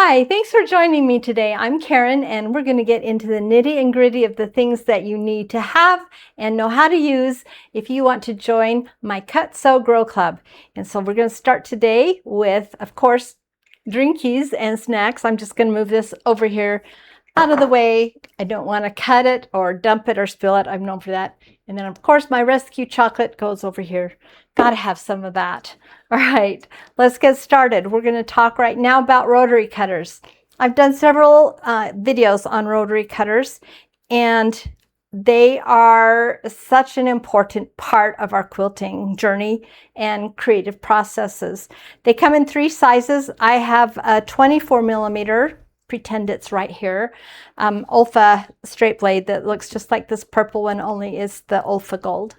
Hi, thanks for joining me today. I'm Karen, and we're going to get into the nitty and gritty of the things that you need to have and know how to use if you want to join my Cut, Sew, Grow Club. And so we're going to start today with, of course, drinkies and snacks. I'm just going to move this over here out of the way. I don't want to cut it or dump it or spill it. I'm known for that. And then, of course, my rescue chocolate goes over here. Gotta have some of that. All right, let's get started. We're going to talk right now about rotary cutters. I've done several videos on rotary cutters, and they are such an important part of our quilting journey and creative processes. They come in 3 sizes. I have a 24 millimeter, pretend it's right here, Olfa straight blade that looks just like this purple one, only is the Olfa gold.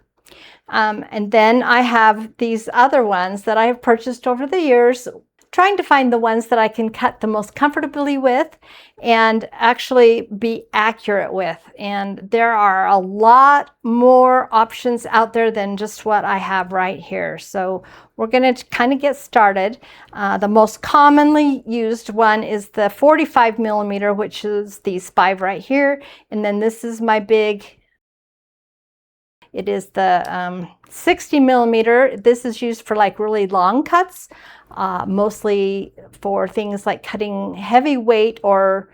And then I have these other ones that I have purchased over the years, trying to find the ones that I can cut the most comfortably with and actually be accurate with. And there are a lot more options out there than just what I have right here. So we're going to kind of get started. The most commonly used one is the 45 millimeter, which is these 5 right here. And then this is my big, it is the 60 millimeter. This is used for like really long cuts, mostly for things like cutting heavy weight or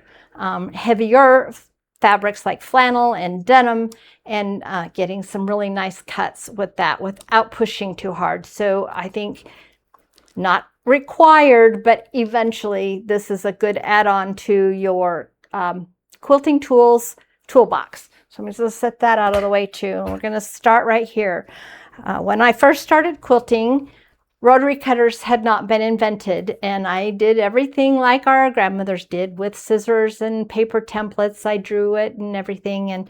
heavier fabrics like flannel and denim, and getting some really nice cuts with that without pushing too hard. So I think not required, but eventually this is a good add-on to your quilting tools toolbox. So I'm just set that out of the way too. We're going to start right here. When I first started quilting, rotary cutters had not been invented, and I did everything like our grandmothers did with scissors and paper templates. I drew it and everything, and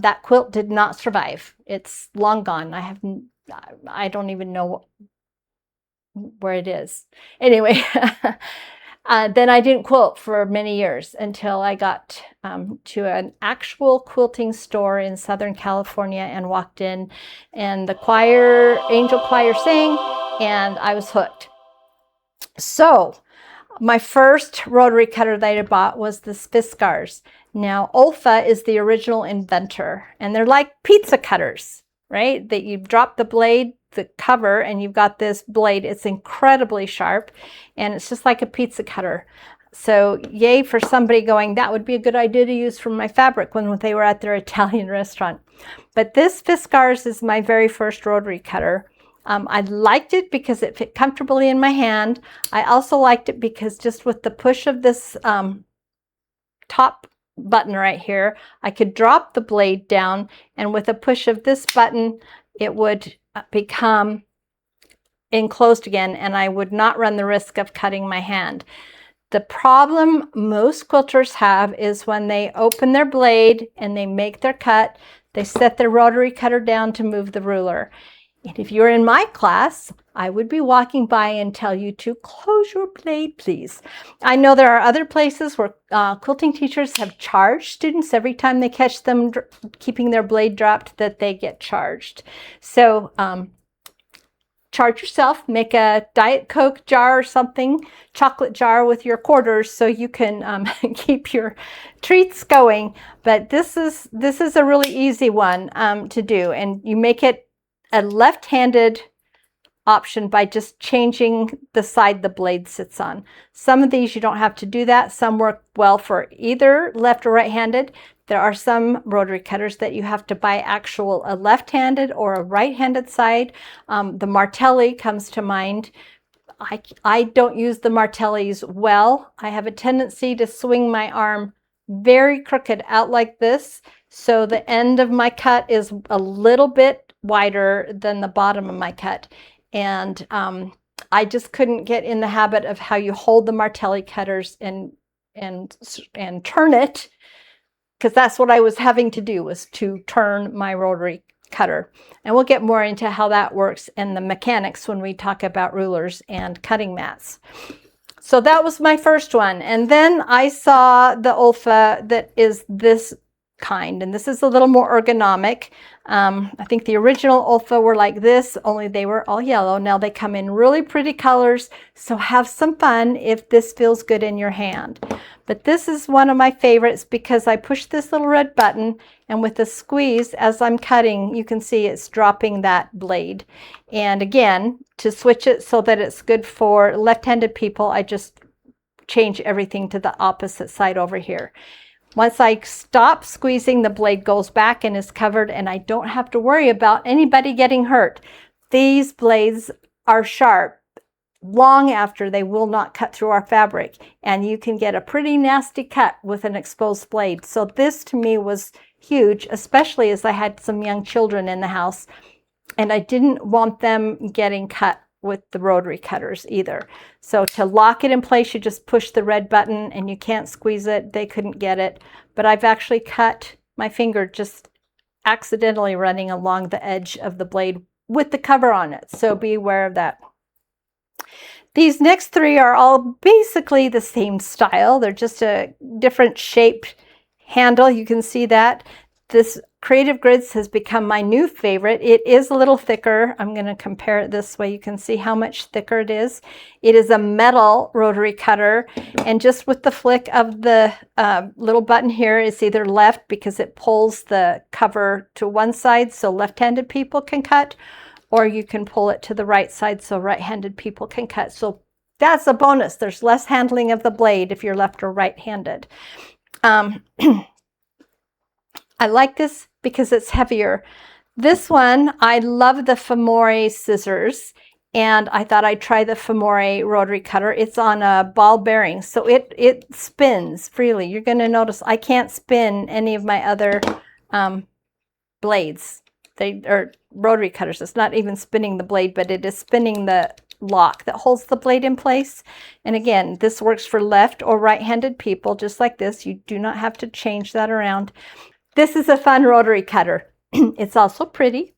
that quilt did not survive. It's long gone. I don't even know where it is. Anyway, then I didn't quilt for many years until I got to an actual quilting store in Southern California and walked in, and the choir, angel choir sang, and I was hooked. So my first rotary cutter that I bought was the Fiskars. Now, Olfa is the original inventor, and they're like pizza cutters, right? That you drop the blade, the cover, and you've got this blade. It's incredibly sharp, and it's just like a pizza cutter. So yay for somebody going, that would be a good idea to use for my fabric when they were at their Italian restaurant. But this Fiskars is my very first rotary cutter. I liked it because it fit comfortably in my hand. I also liked it because just with the push of this top button right here, I could drop the blade down, and with a push of this button, it would become enclosed again, and I would not run the risk of cutting my hand. The problem most quilters have is when they open their blade and they make their cut, they set their rotary cutter down to move the ruler. And if you're in my class, I would be walking by and tell you to close your blade, please. I know there are other places where quilting teachers have charged students every time they catch them keeping their blade dropped, that they get charged. So charge yourself, make a Diet Coke jar or something, chocolate jar with your quarters, so you can keep your treats going. But this is a really easy one to do, and you make it a left-handed option by just changing the side the blade sits on. Some of these you don't have to do that. Some work well for either left or right-handed. There are some rotary cutters that you have to buy actual a left-handed or a right-handed side. The Martelli comes to mind. I don't use the Martellis well. I have a tendency to swing my arm very crooked out like this, so the end of my cut is a little bit wider than the bottom of my cut. And I just couldn't get in the habit of how you hold the Martelli cutters and turn it, because that's what I was having to do, was to turn my rotary cutter. And we'll get more into how that works and the mechanics when we talk about rulers and cutting mats. So that was my first one. And then I saw the Olfa that is this kind, and this is a little more ergonomic. I think the original Olfa were like this, only they were all yellow. Now they come in really pretty colors, so have some fun if this feels good in your hand. But this is one of my favorites because I push this little red button, and with the squeeze as I'm cutting, you can see it's dropping that blade. And again, to switch it so that it's good for left-handed people, I just change everything to the opposite side over here. Once I stop squeezing, the blade goes back and is covered, and I don't have to worry about anybody getting hurt. These blades are sharp long after they will not cut through our fabric, and you can get a pretty nasty cut with an exposed blade. So this to me was huge, especially as I had some young children in the house, and I didn't want them getting cut with the rotary cutters either. So to lock it in place, you just push the red button and you can't squeeze it. They couldn't get it, but I've actually cut my finger just accidentally running along the edge of the blade with the cover on it. So be aware of that. These next three are all basically the same style. They're just a different shaped handle. You can see that. This Creative Grids has become my new favorite. It is a little thicker. I'm going to compare it this way. You can see how much thicker it is. It is a metal rotary cutter, and just with the flick of the little button here, it's either left because it pulls the cover to one side so left-handed people can cut, or you can pull it to the right side so right-handed people can cut. So that's a bonus. There's less handling of the blade if you're left or right-handed. I like this because it's heavier. This one, I love the Femore scissors, and I thought I'd try the Femore rotary cutter. It's on a ball bearing, so it spins freely. You're going to notice I can't spin any of my other blades. They are rotary cutters. It's not even spinning the blade, but it is spinning the lock that holds the blade in place. And again, this works for left or right-handed people, just like this. You do not have to change that around. This is a fun rotary cutter. It's also pretty.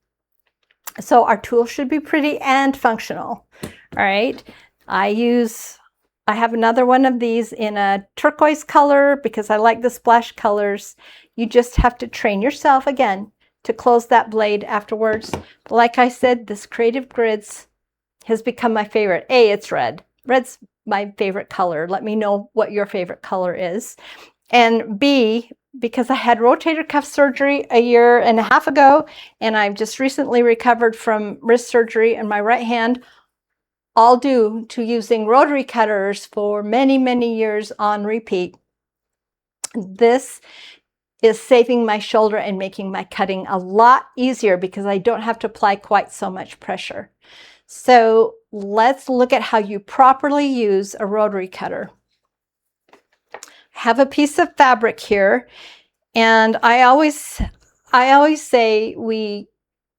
So our tool should be pretty and functional. All right. I have another one of these in a turquoise color because I like the splash colors. You just have to train yourself again to close that blade afterwards. Like I said, this Creative Grids has become my favorite. A, it's red. Red's my favorite color. Let me know what your favorite color is. And B, because I had rotator cuff surgery a year and a half ago, and I've just recently recovered from wrist surgery in my right hand, all due to using rotary cutters for many, many years on repeat. This is saving my shoulder and making my cutting a lot easier because I don't have to apply quite so much pressure. So let's look at how you properly use a rotary cutter. Have a piece of fabric here, and I always say we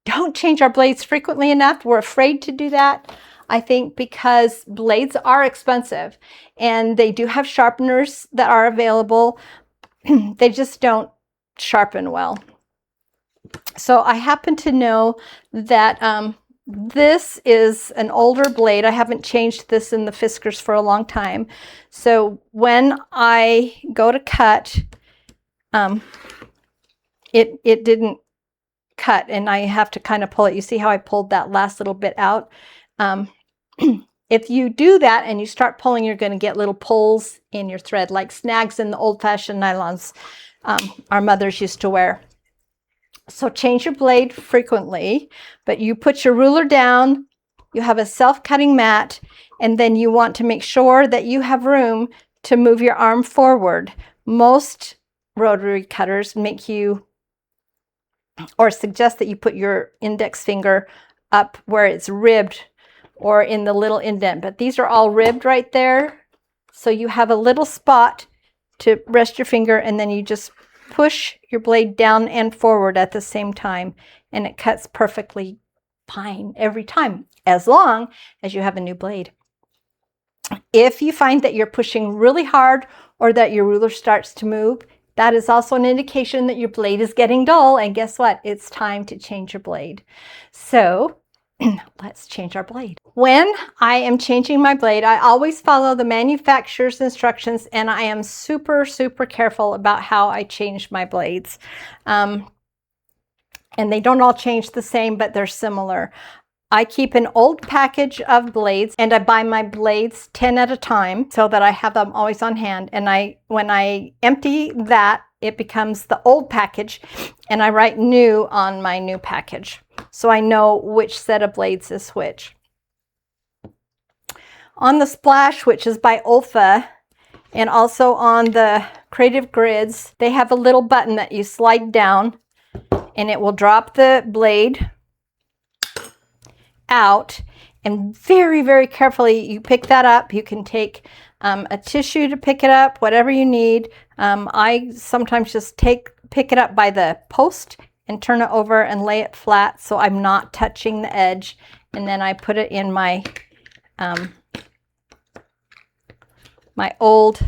don't change our blades frequently enough. We're afraid to do that, I think, because blades are expensive and they do have sharpeners that are available. They just don't sharpen well. So I happen to know that this is an older blade. I haven't changed this in the Fiskars for a long time. So when I go to cut, it didn't cut, and I have to kind of pull it. You see how I pulled that last little bit out? If you do that and you start pulling, you're going to get little pulls in your thread, like snags in the old-fashioned nylons our mothers used to wear. So change your blade frequently, but you put your ruler down, you have a self-cutting mat, and then you want to make sure that you have room to move your arm forward. Most rotary cutters make you, or suggest that you put your index finger up where it's ribbed or in the little indent, but these are all ribbed right there. So you have a little spot to rest your finger, and then you just push your blade down and forward at the same time, and it cuts perfectly fine every time, as long as you have a new blade. If you find that you're pushing really hard or that your ruler starts to move, that is also an indication that your blade is getting dull, and guess what? It's time to change your blade. So let's change our blade. When I am changing my blade, I always follow the manufacturer's instructions, and I am super, super careful about how I change my blades. And And they don't all change the same, but they're similar. I keep an old package of blades, and I buy my blades 10 at a time so that I have them always on hand. And when I empty that, it becomes the old package, and I write new on my new package, so I know which set of blades is which. On the Splash, which is by Olfa, and also on the Creative Grids, they have a little button that you slide down, and it will drop the blade out, and very, very carefully you pick that up. You can take a tissue to pick it up, whatever you need. I sometimes just pick it up by the post and turn it over and lay it flat so I'm not touching the edge, and then I put it in my my old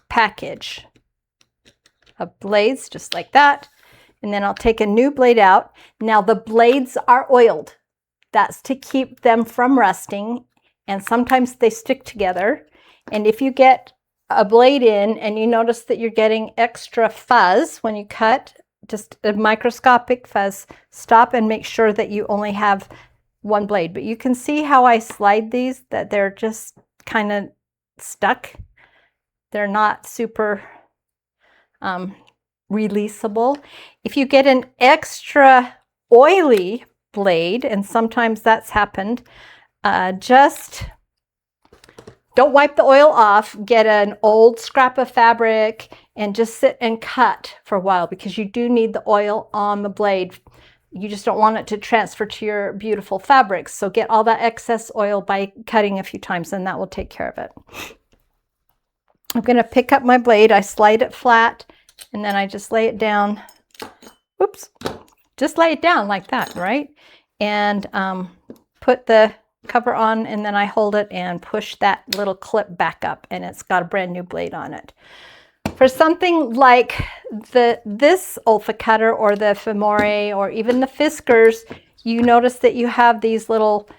package of blades, just like that. And then I'll take a new blade out. Now the blades are oiled. That's to keep them from rusting, and sometimes they stick together. And if you get a blade in and you notice that you're getting extra fuzz when you cut, just a microscopic fuzz, stop and make sure that you only have one blade. But you can see how I slide these, that they're just kind of stuck. They're not super releasable. If you get an extra oily blade, and sometimes that's happened, just don't wipe the oil off. Get an old scrap of fabric and just sit and cut for a while, because you do need the oil on the blade. You just don't want it to transfer to your beautiful fabrics. So get all that excess oil by cutting a few times, and that will take care of it. I'm going to pick up my blade. I slide it flat, and then I just lay it down. Oops. Just lay it down like that, right? And put the cover on, and then I hold it and push that little clip back up, and it's got a brand new blade on it. For something like this Olfa cutter, or the Femore, or even the Fiskars, you notice that you have these little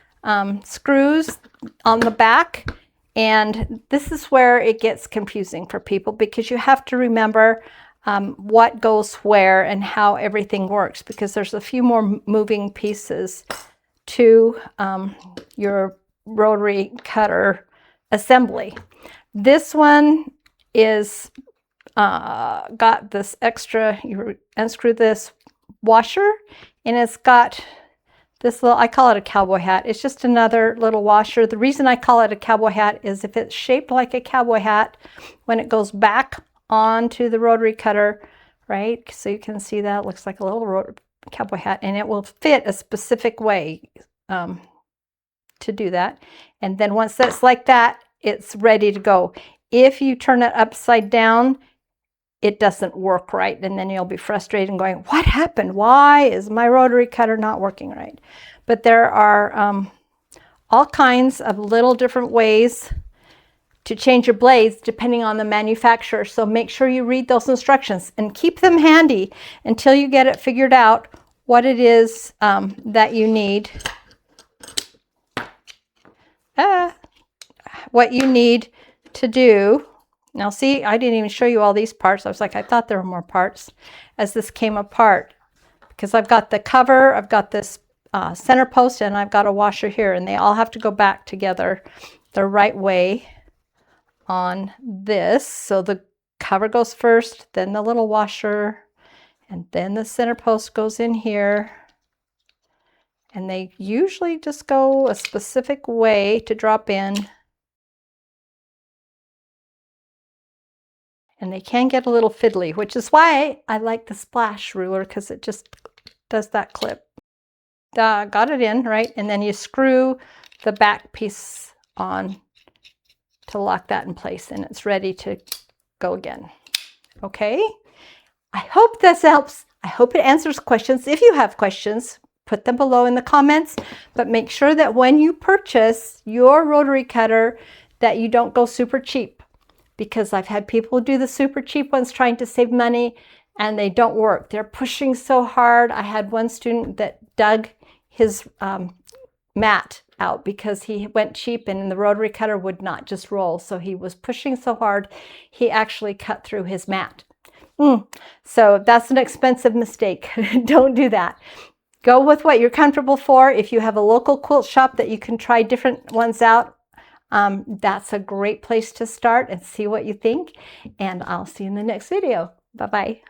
screws on the back, and this is where it gets confusing for people, because you have to remember what goes where and how everything works, because there's a few more moving pieces to your rotary cutter assembly. This one is got this extra, you unscrew this washer, and it's got this little, I call it a cowboy hat. It's just another little washer. The reason I call it a cowboy hat is if it's shaped like a cowboy hat, when it goes back onto the rotary cutter, right? So you can see that it looks like a little cowboy hat, and it will fit a specific way to do that. And then once that's like that, it's ready to go. If you turn it upside down, it doesn't work right, and then you'll be frustrated and going, what happened? Why is my rotary cutter not working right? But there are all kinds of little different ways to change your blades depending on the manufacturer. So make sure you read those instructions and keep them handy until you get it figured out what it is that you need. What you need to do. Now see, I didn't even show you all these parts. I was like, I thought there were more parts as this came apart, because I've got the cover, I've got this center post, and I've got a washer here, and they all have to go back together the right way on this. So the cover goes first, then the little washer, and then the center post goes in here. And they usually just go a specific way to drop in. And they can get a little fiddly, which is why I like the Splash ruler, because it just does that clip. Got it in, right? And then you screw the back piece on to lock that in place, and it's ready to go again. Okay? I hope this helps. I hope it answers questions. If you have questions, put them below in the comments, but make sure that when you purchase your rotary cutter that you don't go super cheap, because I've had people do the super cheap ones trying to save money and they don't work. They're pushing so hard. I had one student that dug his mat out because he went cheap and the rotary cutter would not just roll. So he was pushing so hard, he actually cut through his mat. So that's an expensive mistake. Don't do that. Go with what you're comfortable for. If you have a local quilt shop that you can try different ones out, that's a great place to start and see what you think. And I'll see you in the next video. Bye-bye.